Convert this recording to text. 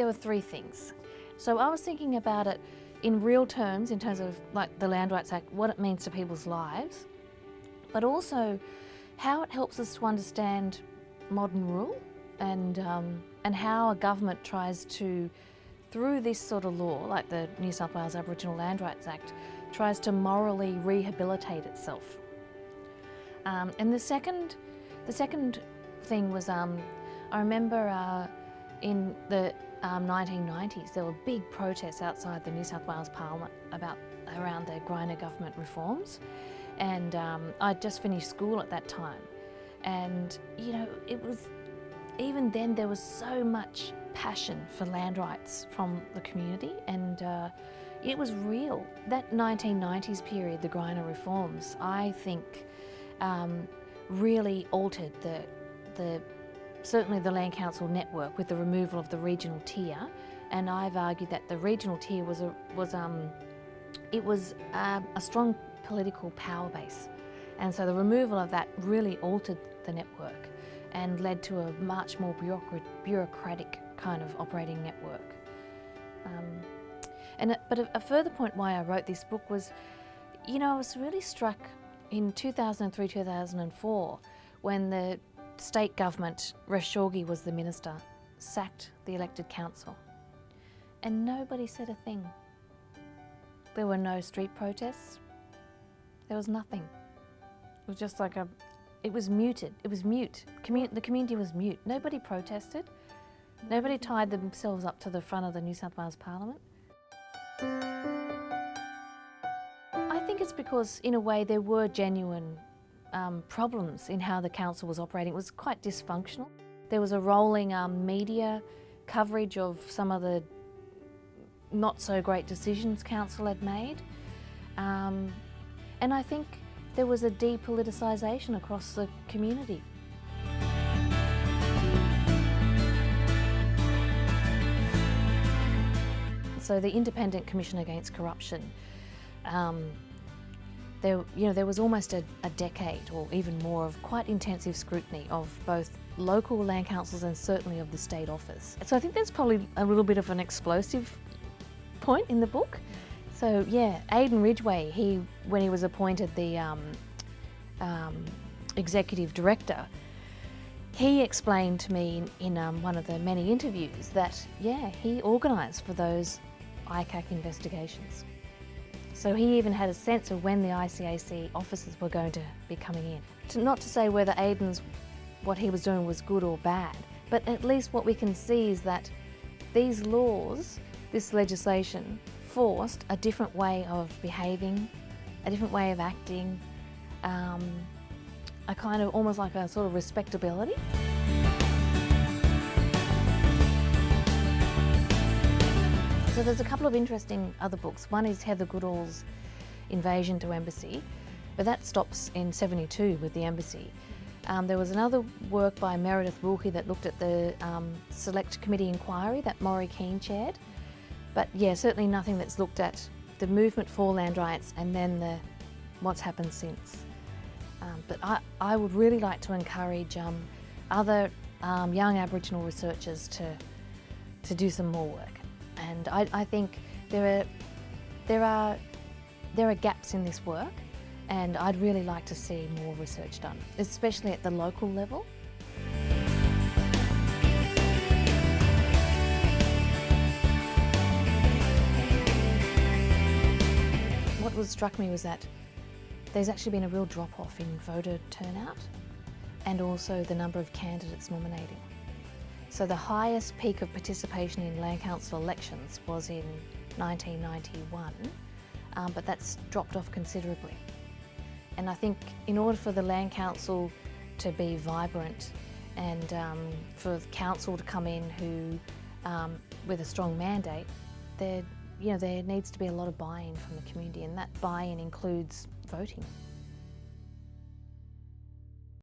were three things. So I was thinking about it in real terms, in terms of like the Land Rights Act, what it means to people's lives, but also how it helps us to understand modern rule and how a government tries to, through this sort of law, like the New South Wales Aboriginal Land Rights Act, tries to morally rehabilitate itself. And the second thing was, I remember in the 1990s there were big protests outside the New South Wales Parliament around the Greiner Government reforms, and I'd just finished school at that time, and you know, it was, even then there was so much passion for land rights from the community, and it was real. That 1990s period, the Greiner reforms, I think really altered certainly the Land Council network with the removal of the regional tier, and I've argued that the regional tier was a strong political power base, and so the removal of that really altered the network and led to a much more bureaucratic kind of operating network. But a further point why I wrote this book was, you know, I was really struck in 2003-2004 when the state government, Shorgie was the minister, sacked the elected council, and nobody said a thing. There were no street protests. There was nothing. It was just like it was muted. It was mute. The community was mute. Nobody protested. Nobody tied themselves up to the front of the New South Wales Parliament. I think it's because, in a way, there were genuine problems in how the council was operating. It was quite dysfunctional. There was a rolling media coverage of some of the not so great decisions council had made. And I think there was a depoliticisation across the community. So the Independent Commission Against Corruption, there was almost a decade or even more of quite intensive scrutiny of both local land councils and certainly of the state office. So I think there's probably a little bit of an explosive point in the book. So yeah, Aidan Ridgway, when he was appointed the executive director, he explained to me in one of the many interviews that, yeah, he organised for those ICAC investigations. So he even had a sense of when the ICAC officers were going to be coming in. Not to say whether what he was doing was good or bad, but at least what we can see is that these laws, this legislation, forced a different way of behaving, a different way of acting, a kind of almost like a sort of respectability. So there's a couple of interesting other books. One is Heather Goodall's Invasion to Embassy, but that stops in 72 with the embassy. There was another work by Meredith Wilkie that looked at the Select Committee inquiry that Maury Keane chaired. But yeah, certainly nothing that's looked at the movement for land rights and then what's happened since. But I would really like to encourage other young Aboriginal researchers to do some more work. And I think there are gaps in this work, and I'd really like to see more research done, especially at the local level. What struck me was that there's actually been a real drop-off in voter turnout and also the number of candidates nominating. So the highest peak of participation in Land Council elections was in 1991, but that's dropped off considerably. And I think in order for the Land Council to be vibrant and for the council to come in with a strong mandate, there needs to be a lot of buy-in from the community, and that buy-in includes voting.